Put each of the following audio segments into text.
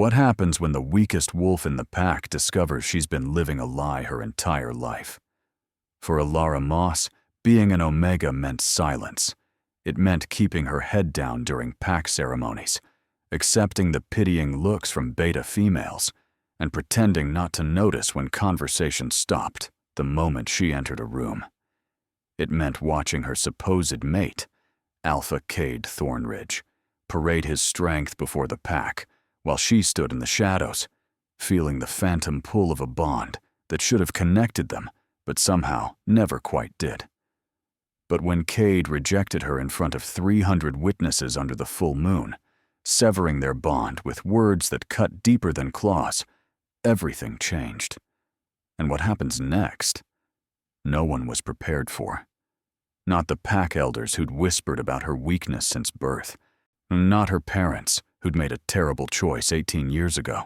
What happens when the weakest wolf in the pack discovers she's been living a lie her entire life? For Alara Moss, being an Omega meant silence. It meant keeping her head down during pack ceremonies, accepting the pitying looks from beta females, and pretending not to notice when conversation stopped the moment she entered a room. It meant watching her supposed mate, Alpha Cade Thornridge, parade his strength before the pack, while she stood in the shadows, feeling the phantom pull of a bond that should have connected them, but somehow never quite did. But when Cade rejected her in front of 300 witnesses under the full moon, severing their bond with words that cut deeper than claws, everything changed. And what happens next? No one was prepared for. Not the pack elders who'd whispered about her weakness since birth, not her parents who'd made a terrible choice 18 years ago,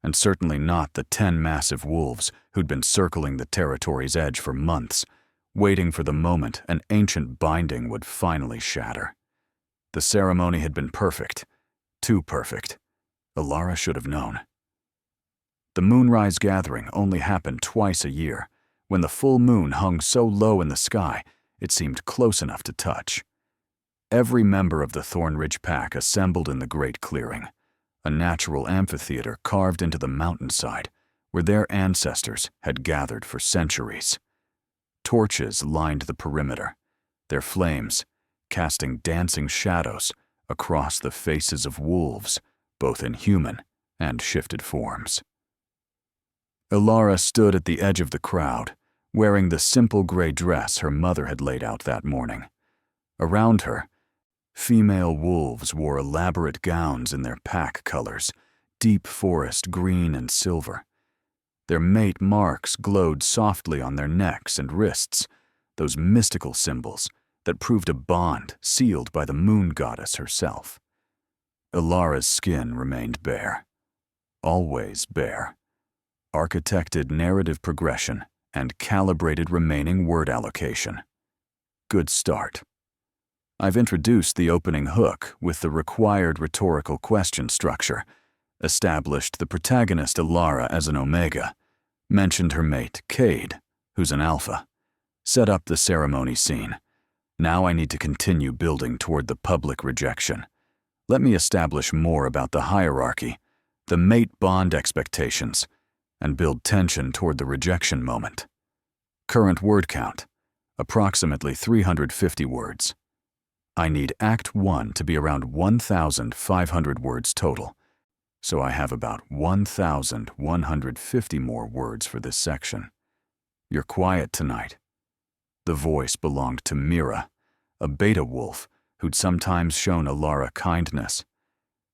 and certainly not the 10 massive wolves who'd been circling the territory's edge for months, waiting for the moment an ancient binding would finally shatter. The ceremony had been perfect, too perfect. Alara should have known. The moonrise gathering only happened twice a year, when the full moon hung so low in the sky it seemed close enough to touch. Every member of the Thornridge pack assembled in the Great Clearing, a natural amphitheater carved into the mountainside where their ancestors had gathered for centuries. Torches lined the perimeter, their flames casting dancing shadows across the faces of wolves, both in human and shifted forms. Alara stood at the edge of the crowd, wearing the simple gray dress her mother had laid out that morning. Around her, female wolves wore elaborate gowns in their pack colors, deep forest green and silver. Their mate marks glowed softly on their necks and wrists, those mystical symbols that proved a bond sealed by the moon goddess herself. Alara's skin remained bare, always bare. Architected narrative progression and calibrated remaining word allocation. Good start. I've introduced the opening hook with the required rhetorical question structure, established the protagonist Alara as an Omega, mentioned her mate Cade, who's an Alpha, set up the ceremony scene. Now I need to continue building toward the public rejection. Let me establish more about the hierarchy, the mate bond expectations, and build tension toward the rejection moment. Current word count, approximately 350 words. I need Act 1 to be around 1,500 words total, so I have about 1,150 more words for this section. You're quiet tonight. The voice belonged to Mira, a beta wolf who'd sometimes shown Alara kindness.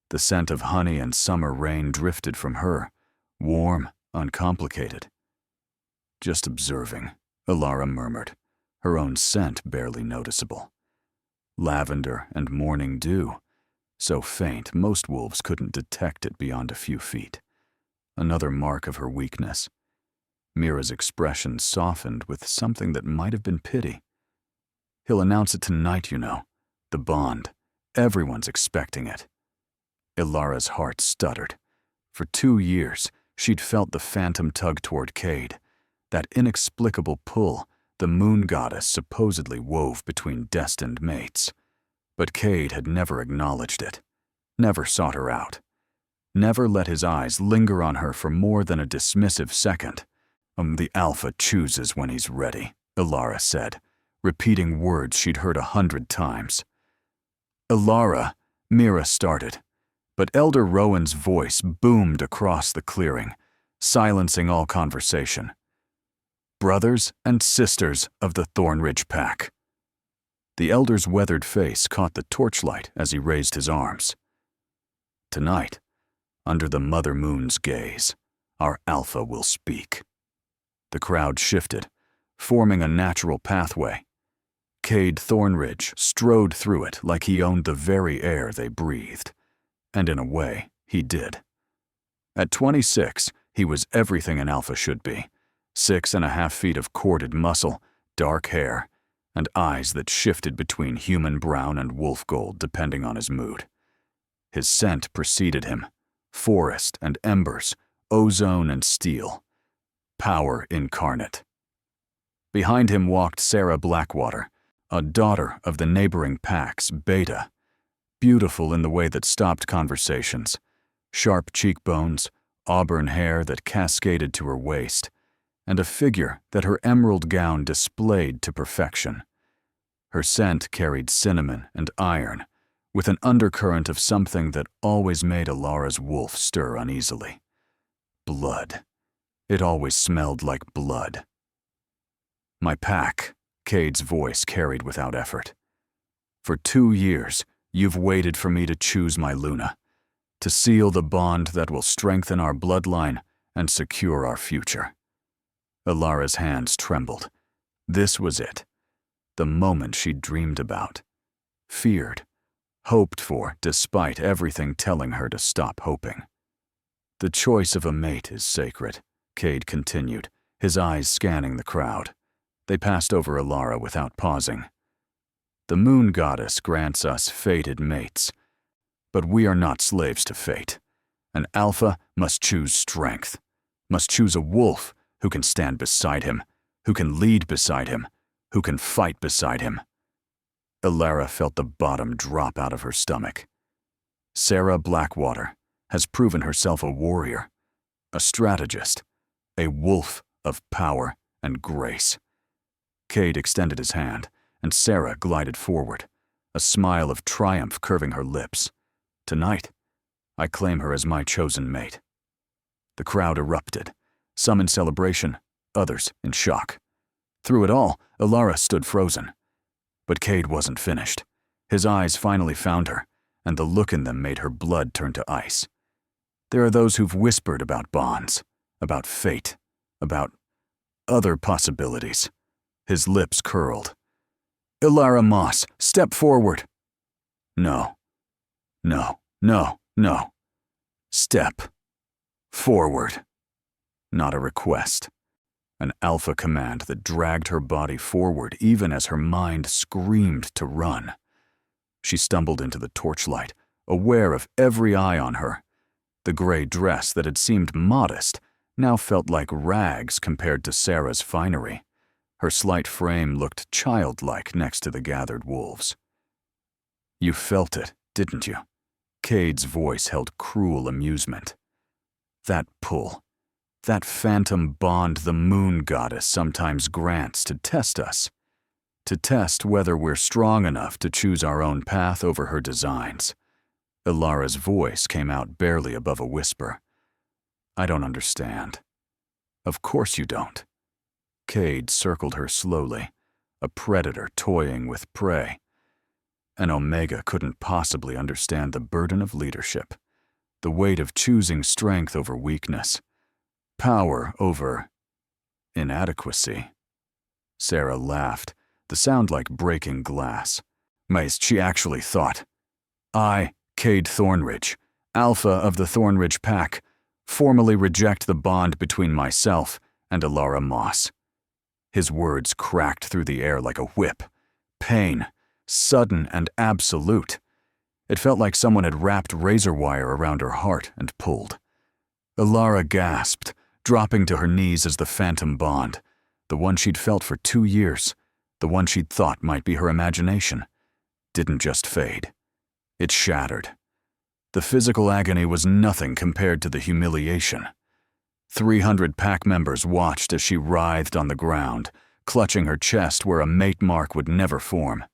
The scent of honey and summer rain drifted from her, warm, uncomplicated. Just observing, Alara murmured, her own scent barely noticeable. Lavender and morning dew, so faint most wolves couldn't detect it beyond a few feet. Another mark of her weakness. Mira's expression softened with something that might have been pity. He'll announce it tonight, you know. The bond. Everyone's expecting it. Alara's heart stuttered. For 2 years, she'd felt the phantom tug toward Cade, that inexplicable pull the moon goddess supposedly wove between destined mates. But Cade had never acknowledged it, never sought her out, never let his eyes linger on her for more than a dismissive second. The Alpha chooses when he's ready, Alara said, repeating words she'd heard 100 times. Alara, Mira started, but Elder Rowan's voice boomed across the clearing, silencing all conversation. Brothers and sisters of the Thornridge pack. The elder's weathered face caught the torchlight as he raised his arms. Tonight, under the Mother Moon's gaze, our Alpha will speak. The crowd shifted, forming a natural pathway. Cade Thornridge strode through it like he owned the very air they breathed. And in a way, he did. At 26, he was everything an Alpha should be. 6.5 feet of corded muscle, dark hair, and eyes that shifted between human brown and wolf gold depending on his mood. His scent preceded him, Forest and embers, ozone and steel. Power incarnate. Behind him walked Sarah Blackwater, a daughter of the neighboring packs, Beta, beautiful in the way that stopped conversations, sharp cheekbones, auburn hair that cascaded to her waist, and a figure that her emerald gown displayed to perfection. Her scent carried cinnamon and iron, with an undercurrent of something that always made Alara's wolf stir uneasily. Blood. It always smelled like blood. My pack, Cade's voice carried without effort. For 2 years, you've waited for me to choose my Luna, to seal the bond that will strengthen our bloodline and secure our future. Alara's hands trembled. This was it. The moment she'd dreamed about, feared, hoped for despite everything telling her to stop hoping. The choice of a mate is sacred, Cade continued, his eyes scanning the crowd. They passed over Alara without pausing. The moon goddess grants us fated mates, but we are not slaves to fate. An alpha must choose strength, must choose a wolf who can stand beside him, who can lead beside him, who can fight beside him. Alara felt the bottom drop out of her stomach. Sarah Blackwater has proven herself a warrior, a strategist, a wolf of power and grace. Cade extended his hand, and Sarah glided forward, a smile of triumph curving her lips. Tonight, I claim her as my chosen mate. The crowd erupted, some in celebration, others in shock. Through it all, Alara stood frozen. But Cade wasn't finished. His eyes finally found her, and the look in them made her blood turn to ice. There are those who've whispered about bonds, about fate, about other possibilities. His lips curled. Alara Moss, step forward. No. No, no, no. Step forward. Not a request. An alpha command that dragged her body forward even as her mind screamed to run. She stumbled into the torchlight, aware of every eye on her. The gray dress that had seemed modest now felt like rags compared to Sarah's finery. Her slight frame looked childlike next to the gathered wolves. You felt it, didn't you? Cade's voice held cruel amusement. That pull, that phantom bond the moon goddess sometimes grants to test us, to test whether we're strong enough to choose our own path over her designs. Alara's voice came out barely above a whisper. I don't understand. Of course you don't. Cade circled her slowly, a predator toying with prey. An Omega couldn't possibly understand the burden of leadership, the weight of choosing strength over weakness, power over inadequacy. Sarah laughed, the sound like breaking glass. She actually thought. I, Cade Thornridge, alpha of the Thornridge Pack, formally reject the bond between myself and Alara Moss. His words cracked through the air like a whip. Pain, sudden and absolute. It felt like someone had wrapped razor wire around her heart and pulled. Alara gasped, dropping to her knees as the phantom bond, the one she'd felt for 2 years, the one she'd thought might be her imagination, didn't just fade. It shattered. The physical agony was nothing compared to the humiliation. 300 pack members watched as she writhed on the ground, clutching her chest where a mate mark would never form.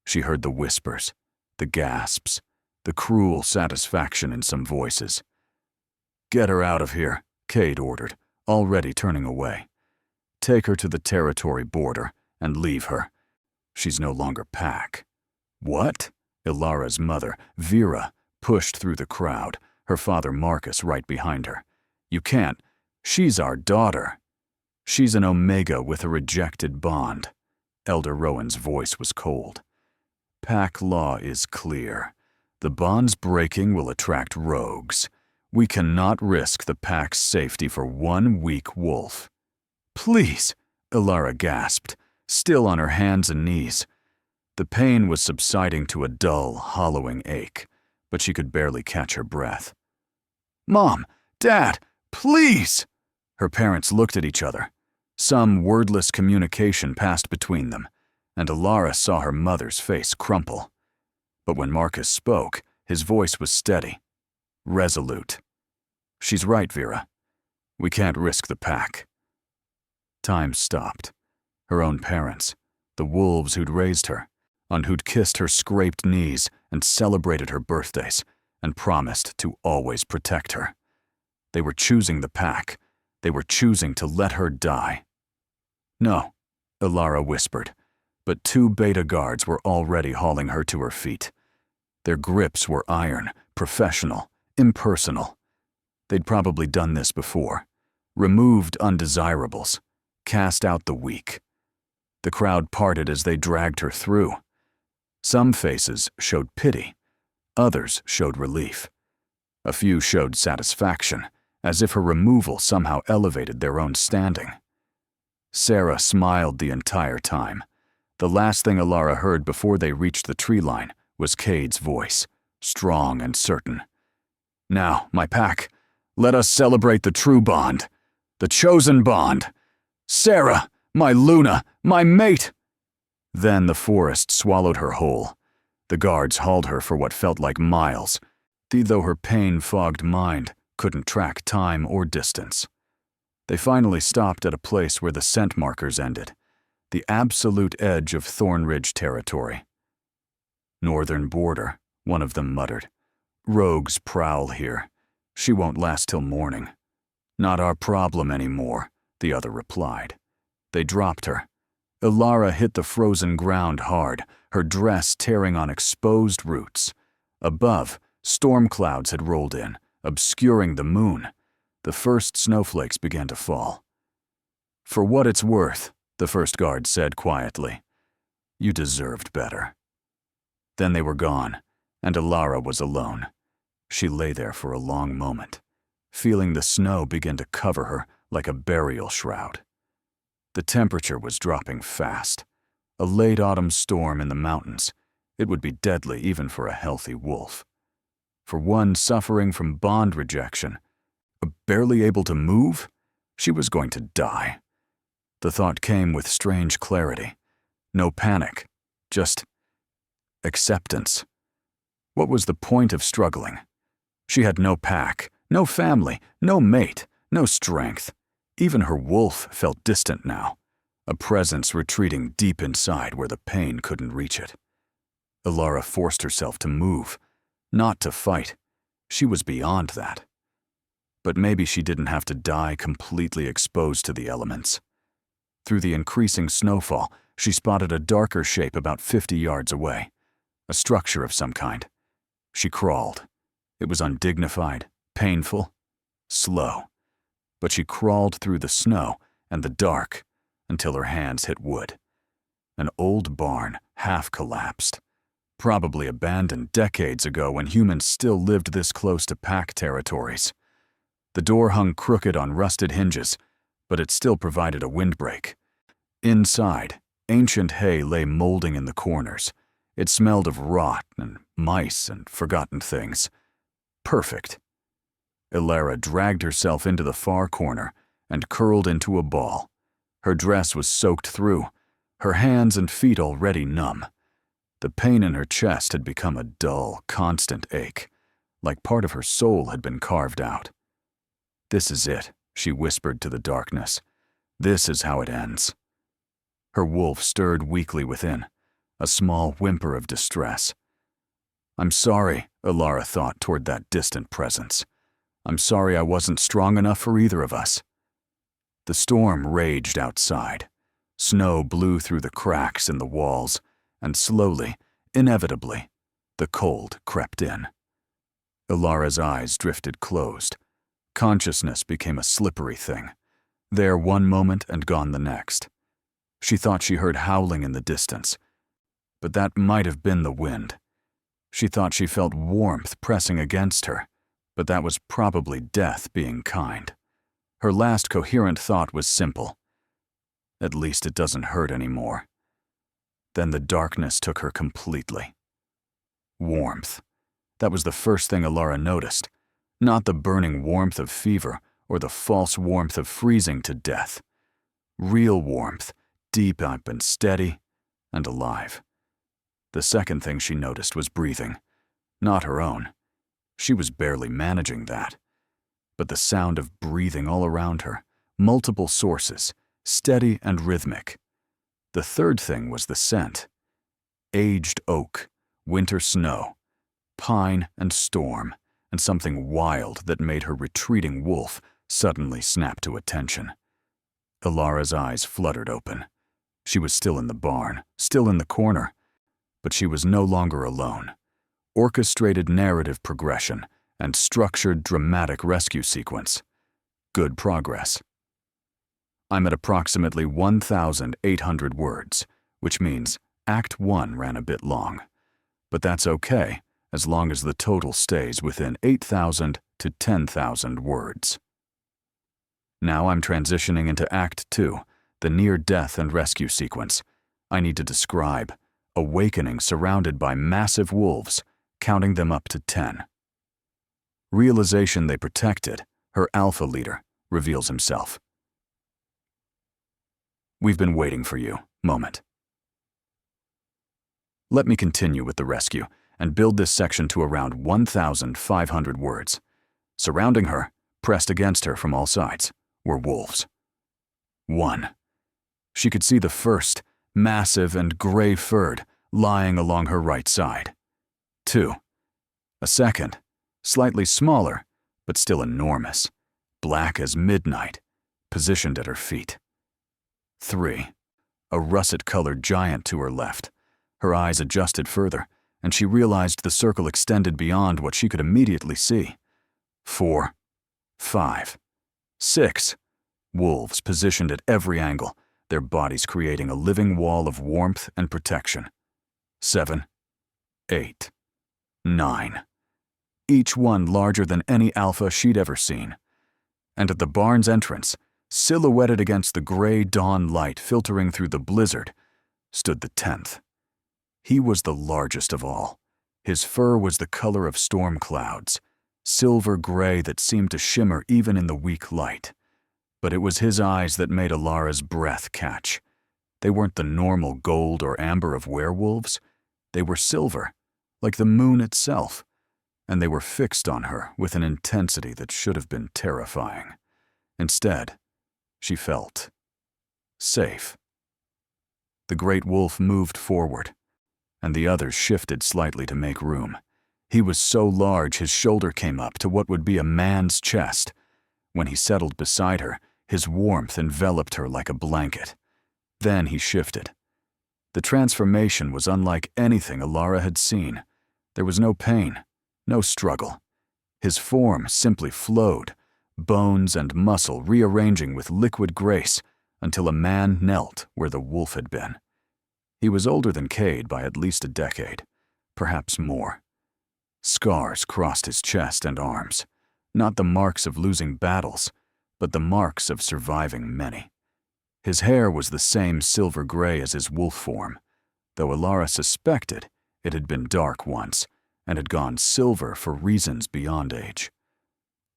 She heard the whispers, the gasps, the cruel satisfaction in some voices. Get her out of here, Cade ordered, already turning away. Take her to the territory border and leave her. She's no longer pack. What? Alara's mother, Vera, pushed through the crowd, her father Marcus right behind her. You can't. She's our daughter. She's an Omega with a rejected bond. Elder Rowan's voice was cold. Pack law is clear. The bond's breaking will attract rogues. We cannot risk the pack's safety for one weak wolf. Please, Alara gasped, still on her hands and knees. The pain was subsiding to a dull, hollowing ache, but she could barely catch her breath. Mom! Dad! Please!" Her parents looked at each other. Some wordless communication passed between them, and Alara saw her mother's face crumple. But when Marcus spoke, his voice was steady, resolute. "She's right, Vera. We can't risk the pack." Time stopped. Her own parents, the wolves who'd raised her, and who'd kissed her scraped knees and celebrated her birthdays and promised to always protect her. They were choosing the pack. They were choosing to let her die. "No," Alara whispered, but 2 Beta guards were already hauling her to her feet. Their grips were iron, professional, impersonal. They'd probably done this before. Removed undesirables, cast out the weak. The crowd parted as they dragged her through. Some faces showed pity. Others showed relief. A few showed satisfaction, as if her removal somehow elevated their own standing. Sarah smiled the entire time. The last thing Alara heard before they reached the tree line was Cade's voice, strong and certain. "Now, my pack, let us celebrate the true bond, the chosen bond. Sarah, my Luna, my mate!" Then the forest swallowed her whole. The guards hauled her for what felt like miles, though her pain-fogged mind couldn't track time or distance. They finally stopped at a place where the scent markers ended, the absolute edge of Thornridge territory. "Northern border," one of them muttered. "Rogues prowl here. She won't last till morning." "Not our problem anymore," the other replied. They dropped her. Alara hit the frozen ground hard, her dress tearing on exposed roots. Above, storm clouds had rolled in, obscuring the moon. The first snowflakes began to fall. "For what it's worth," the first guard said quietly. "You deserved better." Then they were gone, and Alara was alone. She lay there for a long moment, feeling the snow begin to cover her like a burial shroud. The temperature was dropping fast. A late autumn storm in the mountains. It would be deadly even for a healthy wolf. For one suffering from bond rejection, barely able to move, she was going to die. The thought came with strange clarity. No panic, just acceptance. What was the point of struggling? She had no pack, no family, no mate, no strength. Even her wolf felt distant now, a presence retreating deep inside where the pain couldn't reach it. Alara forced herself to move, not to fight. She was beyond that. But maybe she didn't have to die completely exposed to the elements. Through the increasing snowfall, she spotted a darker shape about 50 yards away, a structure of some kind. She crawled. It was undignified, painful, slow. But she crawled through the snow and the dark until her hands hit wood. An old barn, half collapsed. Probably abandoned decades ago when humans still lived this close to pack territories. The door hung crooked on rusted hinges, but it still provided a windbreak. Inside, ancient hay lay molding in the corners. It smelled of rot and mice and forgotten things. Perfect. Alara dragged herself into the far corner and curled into a ball. Her dress was soaked through, her hands and feet already numb. The pain in her chest had become a dull, constant ache, like part of her soul had been carved out. "This is it," she whispered to the darkness. "This is how it ends." Her wolf stirred weakly within, a small whimper of distress. "I'm sorry," Alara thought toward that distant presence. "I'm sorry I wasn't strong enough for either of us." The storm raged outside. Snow blew through the cracks in the walls, and slowly, inevitably, the cold crept in. Alara's eyes drifted closed. Consciousness became a slippery thing, there one moment and gone the next. She thought she heard howling in the distance, but that might have been the wind. She thought she felt warmth pressing against her, but that was probably death being kind. Her last coherent thought was simple. At least it doesn't hurt anymore. Then the darkness took her completely. Warmth. That was the first thing Alara noticed. Not the burning warmth of fever or the false warmth of freezing to death. Real warmth, deep up and steady and alive. The second thing she noticed was breathing. Not her own. She was barely managing that. But the sound of breathing all around her, multiple sources, steady and rhythmic. The third thing was the scent. Aged oak, winter snow, pine and storm, and something wild that made her retreating wolf suddenly snap to attention. Alara's eyes fluttered open. She was still in the barn, still in the corner, but she was no longer alone. Orchestrated narrative progression and structured dramatic rescue sequence. Good progress. I'm at approximately 1,800 words, which means Act 1 ran a bit long. But that's okay, as long as the total stays within 8,000 to 10,000 words. Now I'm transitioning into Act 2, the near-death and rescue sequence. I need to describe awakening surrounded by massive wolves, counting them up to 10. Realization they protected, her alpha leader, reveals himself. We've been waiting for you. Moment. Let me continue with the rescue and build this section to around 1,500 words. Surrounding her, pressed against her from all sides, were wolves. 1. She could see the first, massive and gray-furred, lying along her right side. 2. A second, slightly smaller, but still enormous, black as midnight, positioned at her feet. 3. A russet-colored giant to her left. Her eyes adjusted further, and she realized the circle extended beyond what she could immediately see. 4. 5. 6. Wolves positioned at every angle, their bodies creating a living wall of warmth and protection. 7. 8. 9. Each one larger than any alpha she'd ever seen. And at the barn's entrance, silhouetted against the gray dawn light filtering through the blizzard, stood the 10th. He was the largest of all. His fur was the color of storm clouds, silver gray that seemed to shimmer even in the weak light. But it was his eyes that made Alara's breath catch. They weren't the normal gold or amber of werewolves. They were silver, like the moon itself, and they were fixed on her with an intensity that should have been terrifying. Instead, she felt safe. The great wolf moved forward, and the others shifted slightly to make room. He was so large his shoulder came up to what would be a man's chest. When he settled beside her, his warmth enveloped her like a blanket. Then he shifted. The transformation was unlike anything Alara had seen. There was no pain, no struggle. His form simply flowed, bones and muscle rearranging with liquid grace until a man knelt where the wolf had been. He was older than Cade by at least a decade, perhaps more. Scars crossed his chest and arms, not the marks of losing battles, but the marks of surviving many. His hair was the same silver gray as his wolf form, though Alara suspected it had been dark once and had gone silver for reasons beyond age.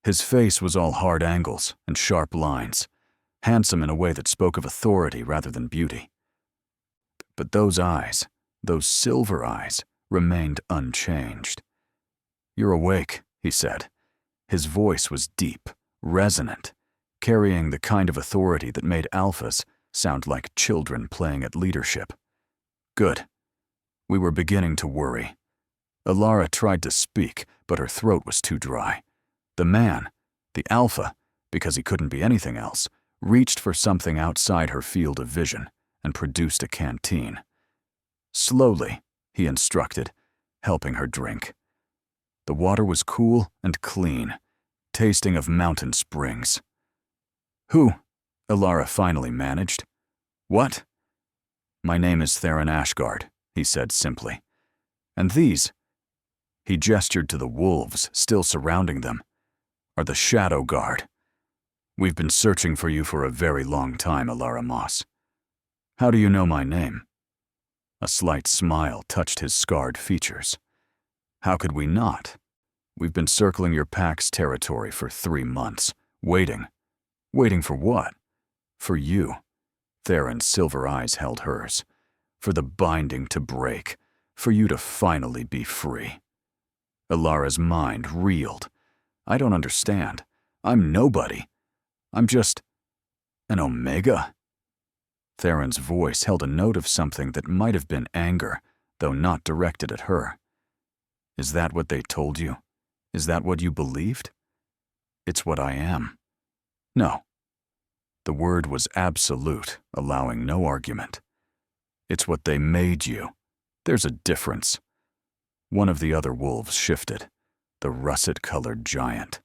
His face was all hard angles and sharp lines, handsome in a way that spoke of authority rather than beauty. But those eyes, those silver eyes, remained unchanged. "You're awake," he said. His voice was deep, resonant, carrying the kind of authority that made alphas sound like children playing at leadership. "Good." We were beginning to worry. Alara tried to speak, but her throat was too dry. The man, the alpha, because he couldn't be anything else, reached for something outside her field of vision and produced a canteen. "Slowly," he instructed, helping her drink. The water was cool and clean, tasting of mountain springs. "Who?" Alara finally managed. "What?" "My name is Theron Ashgard," he said simply. "And these," he gestured to the wolves still surrounding them, "are the Shadow Guard. We've been searching for you for a very long time, Alara Moss. How do you know my name?" A slight smile touched his scarred features. "How could we not? We've been circling your pack's territory for 3 months, waiting. Waiting for what? For you. Theron's silver eyes held hers. For the binding to break. For you to finally be free. Alara's mind reeled. I don't understand. I'm nobody. I'm just an Omega? Theron's voice held a note of something that might have been anger, though not directed at her. Is that what they told you? Is that what you believed? It's what I am. No. The word was absolute, allowing no argument. It's what they made you. There's a difference. One of the other wolves shifted, the russet-colored giant.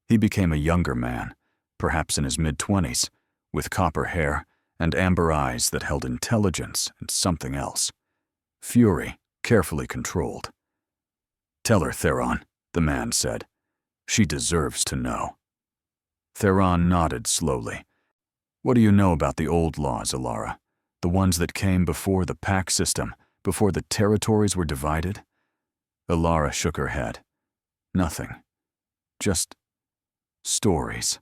He became a younger man, perhaps in his mid-20s, with copper hair and amber eyes that held intelligence and something else. Fury, carefully controlled. Tell her, Theron, the man said. She deserves to know. Theron nodded slowly. What do you know about the old laws, Alara? The ones that came before the pack system, before the territories were divided? Alara shook her head. Nothing. Just stories.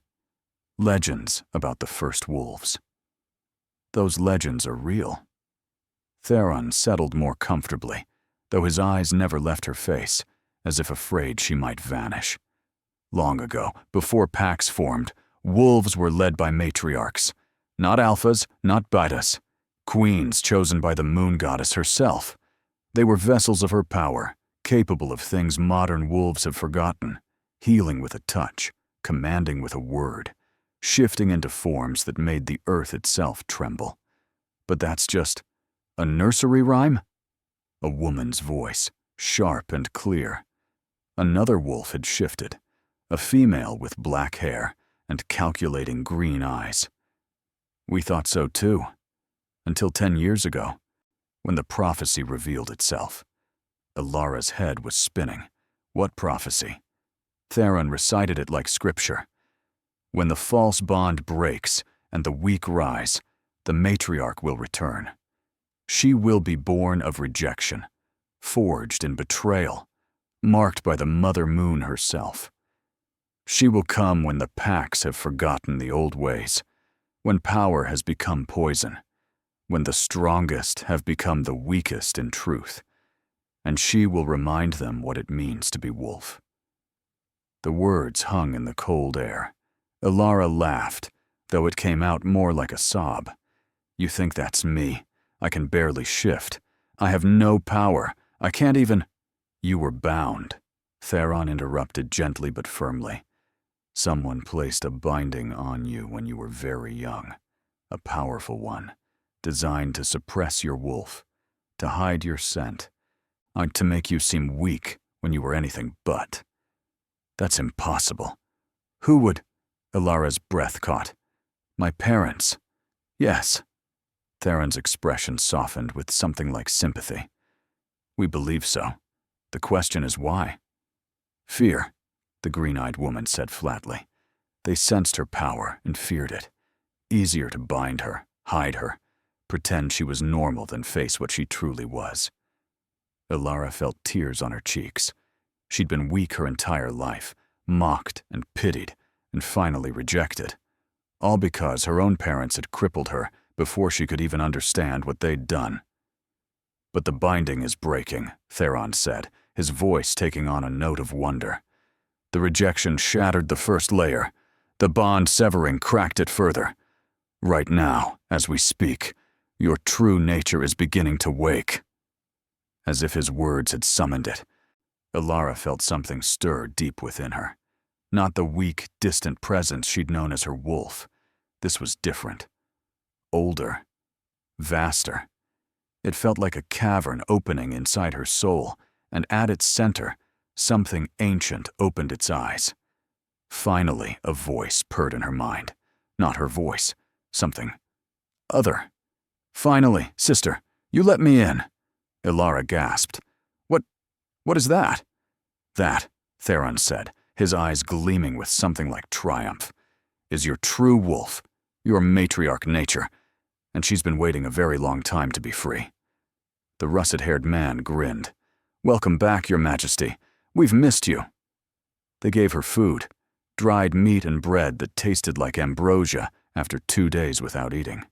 Legends about the first wolves. Those legends are real. Theron settled more comfortably, though his eyes never left her face, as if afraid she might vanish. Long ago, before packs formed, wolves were led by matriarchs. Not alphas, not betas. Queens chosen by the moon goddess herself. They were vessels of her power, capable of things modern wolves have forgotten, healing with a touch, commanding with a word, shifting into forms that made the earth itself tremble. But that's just a nursery rhyme? A woman's voice, sharp and clear. Another wolf had shifted, a female with black hair and calculating green eyes. We thought so too, until 10 years ago, when the prophecy revealed itself. Alara's head was spinning. What prophecy? Theron recited it like scripture. When the false bond breaks and the weak rise, the matriarch will return. She will be born of rejection, forged in betrayal, marked by the Mother Moon herself. She will come when the packs have forgotten the old ways, when power has become poison, when the strongest have become the weakest in truth, and she will remind them what it means to be wolf. The words hung in the cold air. Alara laughed, though it came out more like a sob. You think that's me? I can barely shift. I have no power. I can't even— You were bound, Theron interrupted gently but firmly. Someone placed a binding on you when you were very young, a powerful one, designed to suppress your wolf, to hide your scent, to make you seem weak when you were anything but. That's impossible. Who would— Alara's breath caught. My parents. Yes. Theron's expression softened with something like sympathy. We believe so. The question is why? Fear, the green-eyed woman said flatly. They sensed her power and feared it. Easier to bind her, hide her, pretend she was normal than face what she truly was. Alara felt tears on her cheeks. She'd been weak her entire life, mocked and pitied, and finally rejected. All because her own parents had crippled her before she could even understand what they'd done. But the binding is breaking, Theron said, his voice taking on a note of wonder. The rejection shattered the first layer. The bond severing cracked it further. Right now, as we speak, your true nature is beginning to wake. As if his words had summoned it, Alara felt something stir deep within her. Not the weak, distant presence she'd known as her wolf. This was different. Older. Vaster. It felt like a cavern opening inside her soul, and at its center, something ancient opened its eyes. Finally, a voice purred in her mind. Not her voice. Something other. Finally, sister, you let me in. Alara gasped. What is that? That, Theron said, his eyes gleaming with something like triumph, is your true wolf, your matriarch nature, and she's been waiting a very long time to be free. The russet-haired man grinned. Welcome back, Your Majesty. We've missed you. They gave her food, dried meat and bread that tasted like ambrosia after 2 days without eating.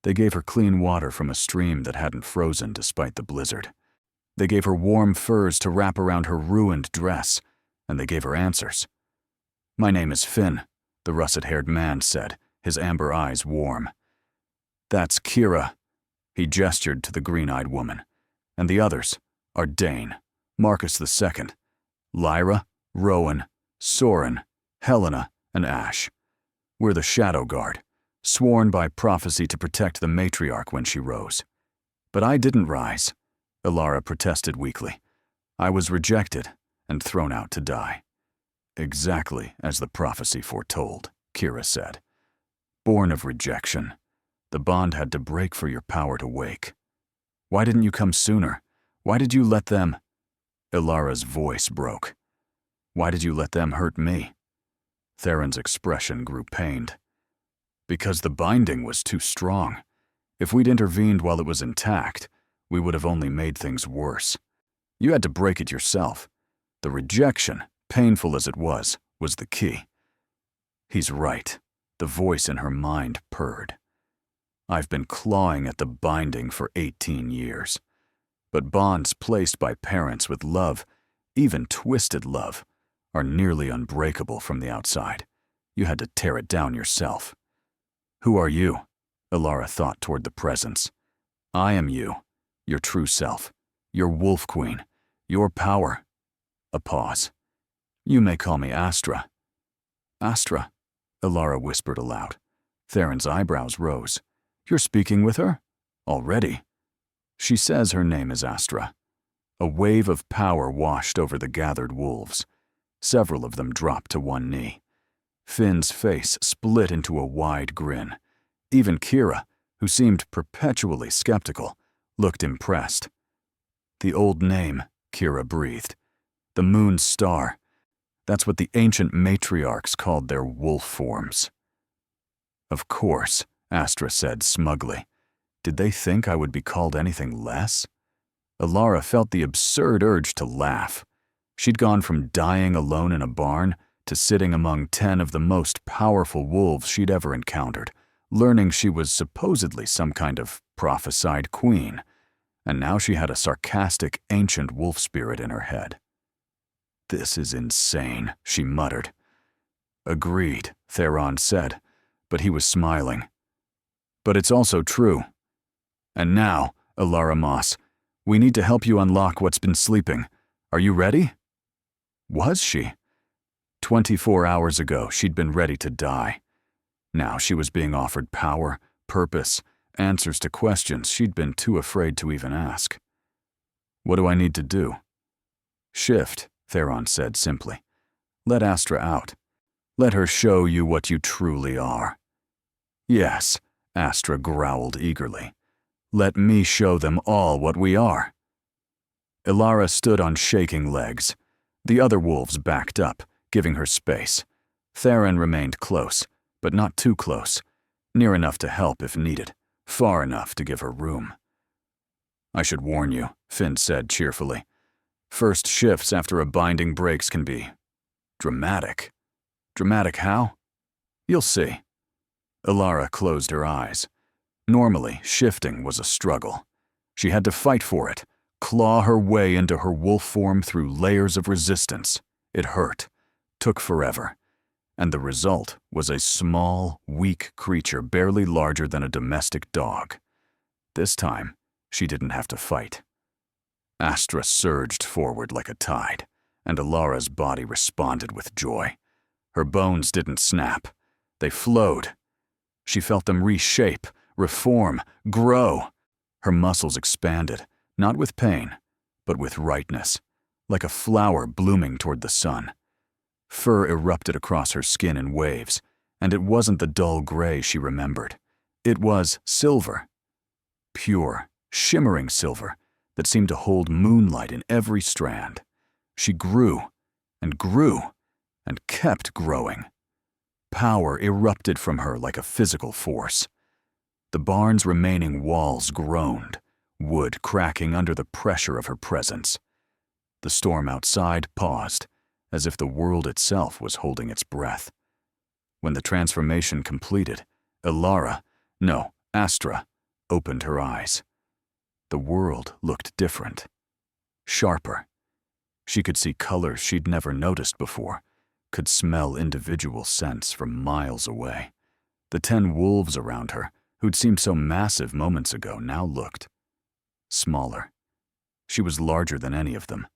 They gave her clean water from a stream that hadn't frozen despite the blizzard. They gave her warm furs to wrap around her ruined dress, and they gave her answers. "My name is Finn," the russet-haired man said, his amber eyes warm. "That's Kira," he gestured to the green-eyed woman. "And the others are Dane, Marcus II, Lyra, Rowan, Soren, Helena, and Ash. We're the Shadow Guard, sworn by prophecy to protect the matriarch when she rose. But I didn't rise," Elara protested weakly. "I was rejected and thrown out to die." "Exactly as the prophecy foretold," Kira said. "Born of rejection, the bond had to break for your power to wake. Why didn't you come sooner? Why did you let them—" Elara's voice broke. "Why did you let them hurt me?" Theron's expression grew pained. "Because the binding was too strong. If we'd intervened while it was intact, we would have only made things worse. You had to break it yourself. The rejection, painful as it was the key." "He's right," the voice in her mind purred. "I've been clawing at the binding for 18 years. But bonds placed by parents with love, even twisted love, are nearly unbreakable from the outside. You had to tear it down yourself." "Who are you?" Elara thought toward the presence. "I am you, your true self, your wolf queen, your power." A pause. "You may call me Astra." "Astra," Elara whispered aloud. Theron's eyebrows rose. "You're speaking with her? Already?" "She says her name is Astra." A wave of power washed over the gathered wolves. Several of them dropped to one knee. Finn's face split into a wide grin. Even Kira, who seemed perpetually skeptical, looked impressed. "The old name," Kira breathed. "The moon star. That's what the ancient matriarchs called their wolf forms." "Of course," Astra said smugly. "Did they think I would be called anything less?" Elara felt the absurd urge to laugh. She'd gone from dying alone in a barn to sitting among 10 of the most powerful wolves she'd ever encountered, learning she was supposedly some kind of prophesied queen, and now she had a sarcastic ancient wolf spirit in her head. "This is insane," she muttered. "Agreed," Theron said, but he was smiling. "But it's also true. And now, Elara Moss, we need to help you unlock what's been sleeping. Are you ready?" Was she? 24 hours ago, she'd been ready to die. Now she was being offered power, purpose, answers to questions she'd been too afraid to even ask. "What do I need to do?" "Shift," Theron said simply. "Let Astra out. Let her show you what you truly are." "Yes," Astra growled eagerly. "Let me show them all what we are." Elara stood on shaking legs. The other wolves backed up, giving her space. Theron remained close, but not too close, near enough to help if needed, far enough to give her room. "I should warn you," Finn said cheerfully. "First shifts after a binding breaks can be dramatic." "Dramatic how?" "You'll see." Elara closed her eyes. Normally, shifting was a struggle. She had to fight for it, claw her way into her wolf form through layers of resistance. It hurt, took forever, and the result was a small, weak creature barely larger than a domestic dog. This time, she didn't have to fight. Astra surged forward like a tide, and Elara's body responded with joy. Her bones didn't snap. They flowed. She felt them reshape, reform, grow. Her muscles expanded, not with pain, but with rightness, like a flower blooming toward the sun. Fur erupted across her skin in waves, and it wasn't the dull gray she remembered. It was silver. Pure, shimmering silver that seemed to hold moonlight in every strand. She grew, and grew, and kept growing. Power erupted from her like a physical force. The barn's remaining walls groaned, wood cracking under the pressure of her presence. The storm outside paused, as if the world itself was holding its breath. When the transformation completed, Astra, opened her eyes. The world looked different, sharper. She could see colors she'd never noticed before, could smell individual scents from miles away. The 10 wolves around her, who'd seemed so massive moments ago, now looked smaller. She was larger than any of them,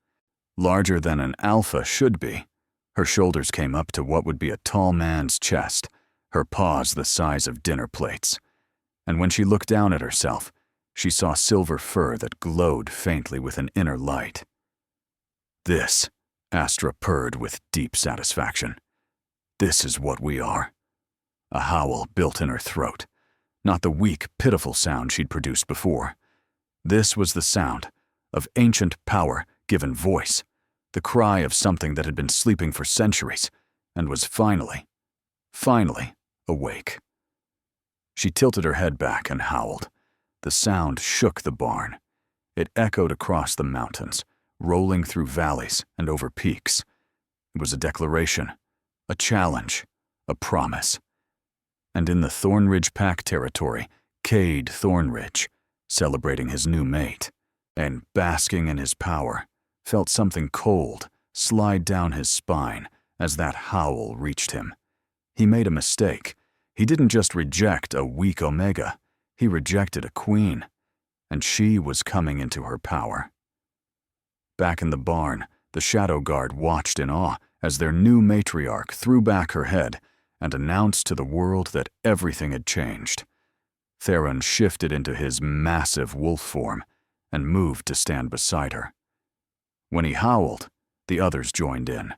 larger than an alpha should be. Her shoulders came up to what would be a tall man's chest, her paws the size of dinner plates. And when she looked down at herself, she saw silver fur that glowed faintly with an inner light. This, Astra purred with deep satisfaction. This is what we are. A howl built in her throat, not the weak, pitiful sound she'd produced before. This was the sound of ancient power given voice, the cry of something that had been sleeping for centuries and was finally awake. She tilted her head back and howled. The sound shook the barn. It echoed across the mountains, rolling through valleys and over peaks. It was a declaration, a challenge, a promise. And in the Thornridge Pack territory, Cade Thornridge, celebrating his new mate, and basking in his power, felt something cold slide down his spine as that howl reached him. He made a mistake. He didn't just reject a weak Omega, he rejected a queen, and she was coming into her power. Back in the barn, the Shadow Guard watched in awe as their new matriarch threw back her head and announced to the world that everything had changed. Theron shifted into his massive wolf form and moved to stand beside her. When he howled, the others joined in,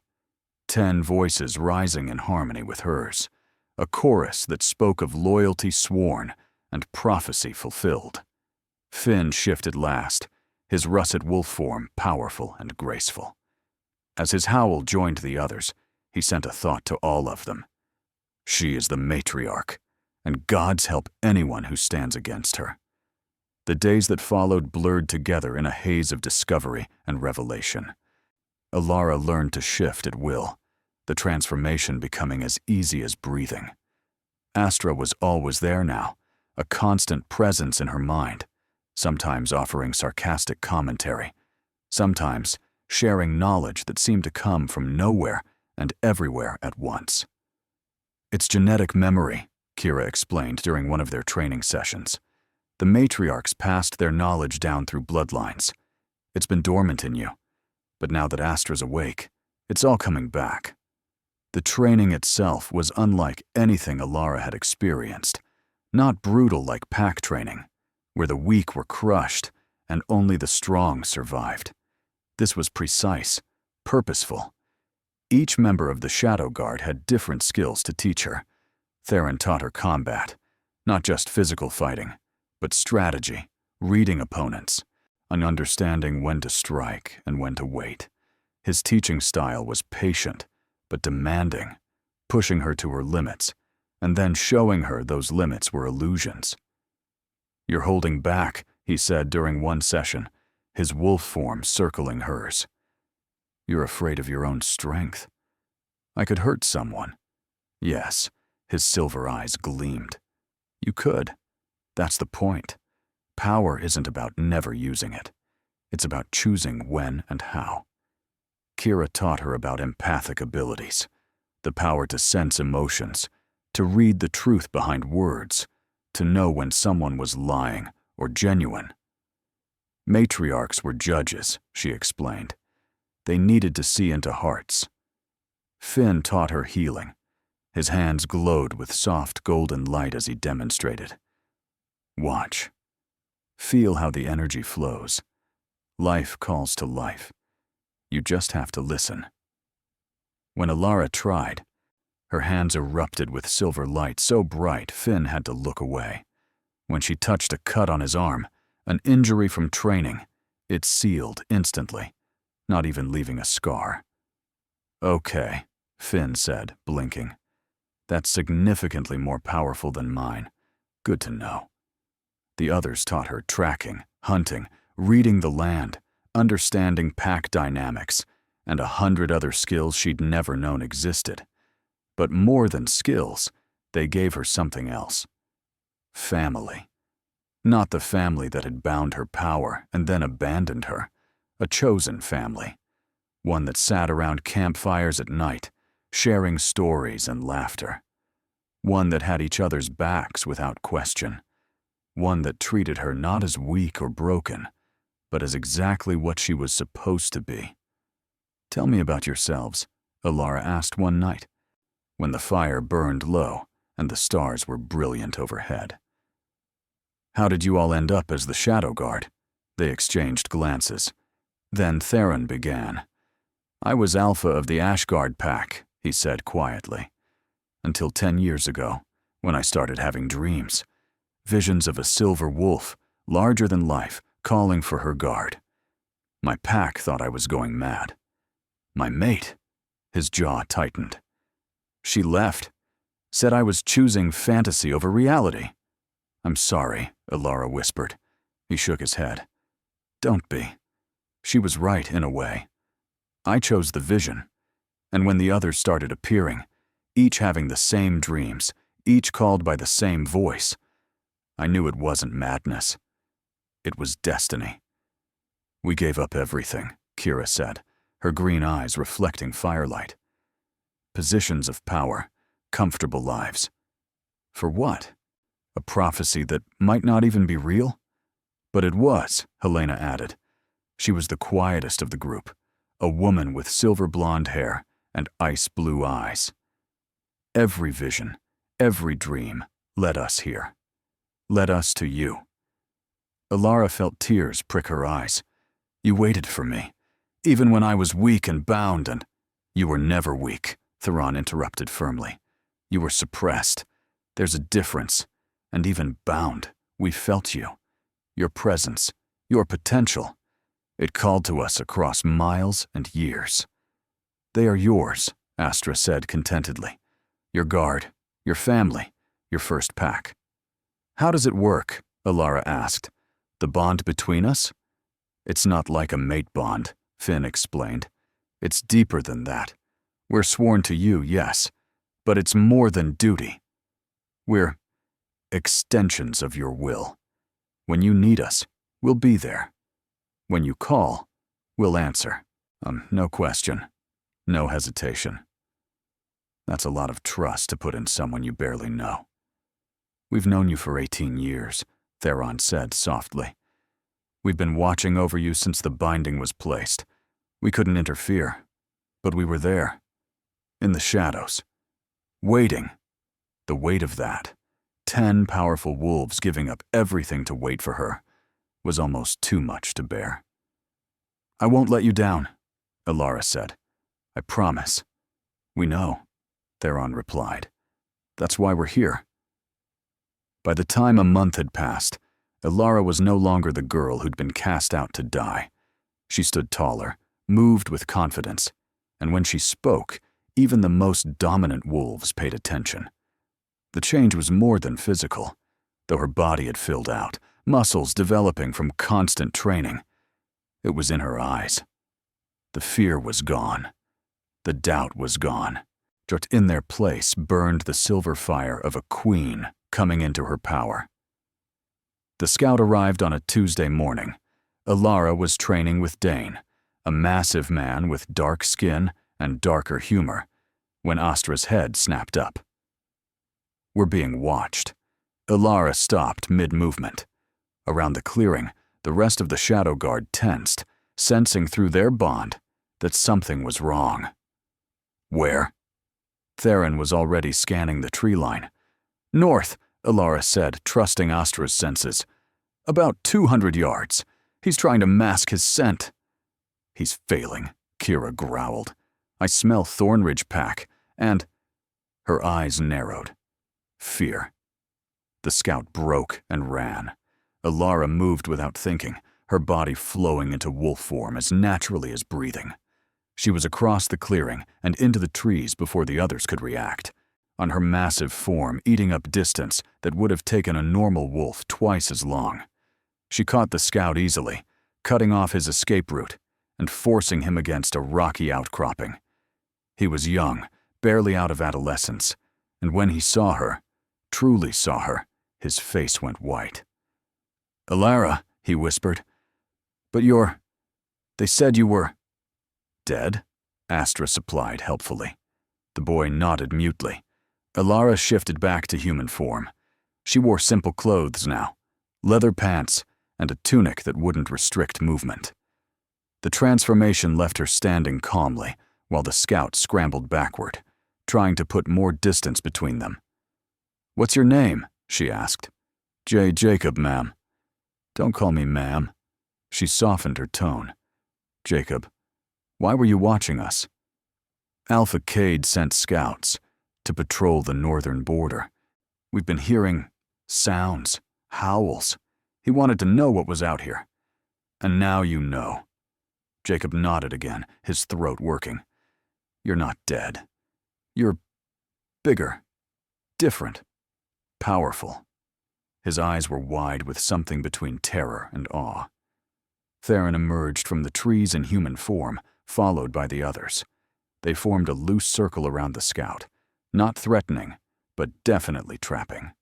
10 voices rising in harmony with hers, a chorus that spoke of loyalty sworn and prophecy fulfilled. Finn shifted last, his russet wolf form powerful and graceful. As his howl joined the others, he sent a thought to all of them. She is the matriarch, and gods help anyone who stands against her. The days that followed blurred together in a haze of discovery and revelation. Alara learned to shift at will, the transformation becoming as easy as breathing. Astra was always there now, a constant presence in her mind, sometimes offering sarcastic commentary, sometimes sharing knowledge that seemed to come from nowhere and everywhere at once. It's genetic memory, Kira explained during one of their training sessions. The matriarchs passed their knowledge down through bloodlines. It's been dormant in you, but now that Astra's awake, it's all coming back. The training itself was unlike anything Alara had experienced, not brutal like pack training, where the weak were crushed and only the strong survived. This was precise, purposeful. Each member of the Shadow Guard had different skills to teach her. Theron taught her combat, not just physical fighting, but strategy, reading opponents, and understanding when to strike and when to wait. His teaching style was patient, but demanding, pushing her to her limits, and then showing her those limits were illusions. "You're holding back," he said during one session, his wolf form circling hers. "You're afraid of your own strength. I could hurt someone." Yes, his silver eyes gleamed. "You could. That's the point. Power isn't about never using it. It's about choosing when and how." Kira taught her about empathic abilities, the power to sense emotions, to read the truth behind words, to know when someone was lying or genuine. Matriarchs were judges, she explained. They needed to see into hearts. Finn taught her healing. His hands glowed with soft golden light as he demonstrated. Watch. Feel how the energy flows. Life calls to life. You just have to listen. When Alara tried, her hands erupted with silver light so bright Finn had to look away. When she touched a cut on his arm, an injury from training, it sealed instantly, not even leaving a scar. "Okay," Finn said, blinking. "That's significantly more powerful than mine. Good to know." The others taught her tracking, hunting, reading the land, understanding pack dynamics, and 100 other skills she'd never known existed. But more than skills, they gave her something else. Family. Not the family that had bound her power and then abandoned her. A chosen family. One that sat around campfires at night, sharing stories and laughter. One that had each other's backs without question. One that treated her not as weak or broken, but as exactly what she was supposed to be. "Tell me about yourselves," Alara asked one night, when the fire burned low and the stars were brilliant overhead. "How did you all end up as the Shadow Guard?" They exchanged glances. Then Theron began. "I was Alpha of the Ashguard Pack," he said quietly. "Until 10 years ago, when I started having dreams. Visions of a silver wolf, larger than life, calling for her guard. My pack thought I was going mad. My mate," his jaw tightened. "She left. Said I was choosing fantasy over reality." "I'm sorry," Alara whispered. He shook his head. "Don't be. She was right in a way. I chose the vision, and when the others started appearing, each having the same dreams, each called by the same voice, I knew it wasn't madness. It was destiny." "We gave up everything," Kira said, her green eyes reflecting firelight. "Positions of power, comfortable lives. For what? A prophecy that might not even be real?" "But it was," Helena added. She was the quietest of the group, a woman with silver blonde hair and ice blue eyes. "Every vision, every dream led us here. Led us to you." Alara felt tears prick her eyes. "You waited for me, even when I was weak and bound and—" "You were never weak," Theron interrupted firmly. "You were suppressed. There's a difference. And even bound, we felt you. Your presence, your potential. It called to us across miles and years." "They are yours," Astra said contentedly. "Your guard, your family, your first pack." "How does it work?" Alara asked. "The bond between us?" "It's not like a mate bond," Finn explained. "It's deeper than that. We're sworn to you, yes, but it's more than duty. We're extensions of your will. When you need us, we'll be there. When you call, we'll answer. No question, no hesitation." "That's a lot of trust to put in someone you barely know." "We've known you for 18 years, Theron said softly. "We've been watching over you since the binding was placed. We couldn't interfere, but we were there, in the shadows, waiting. The weight of that, 10 powerful wolves giving up everything to wait for her, was almost too much to bear." "I won't let you down," Alara said. "I promise." "We know," Theron replied. "That's why we're here." By the time a month had passed, Alara was no longer the girl who'd been cast out to die. She stood taller, moved with confidence, and when she spoke, even the most dominant wolves paid attention. The change was more than physical, though her body had filled out, muscles developing from constant training. It was in her eyes. The fear was gone. The doubt was gone. But in their place burned the silver fire of a queen coming into her power. The scout arrived on a Tuesday morning. Alara was training with Dane, a massive man with dark skin and darker humor, when Astra's head snapped up. "We're being watched." Alara stopped mid-movement. Around the clearing, the rest of the Shadow Guard tensed, sensing through their bond that something was wrong. "Where?" Theron was already scanning the tree line. "North," Alara said, trusting Astra's senses. "About 200 yards. He's trying to mask his scent." "He's failing," Kira growled. "I smell Thornridge Pack, and—" Her eyes narrowed. Fear. The scout broke and ran. Alara moved without thinking, her body flowing into wolf form as naturally as breathing. She was across the clearing and into the trees before the others could react, on her massive form eating up distance that would have taken a normal wolf twice as long. She caught the scout easily, cutting off his escape route, and forcing him against a rocky outcropping. He was young, barely out of adolescence, and when he saw her, truly saw her, his face went white. "Alara," he whispered. "But they said you were—" "Dead?" Astra supplied helpfully. The boy nodded mutely. Alara shifted back to human form. She wore simple clothes now, leather pants, and a tunic that wouldn't restrict movement. The transformation left her standing calmly, while the scout scrambled backward, trying to put more distance between them. "What's your name?" she asked. Jacob, ma'am." "Don't call me ma'am." She softened her tone. "Jacob, why were you watching us?" "Alpha Cade sent scouts to patrol the northern border. We've been hearing sounds, howls. He wanted to know what was out here. And now you know." Jacob nodded again, his throat working. "You're not dead. You're bigger, different, powerful." His eyes were wide with something between terror and awe. Theron emerged from the trees in human form, followed by the others. They formed a loose circle around the scout, not threatening, but definitely trapping.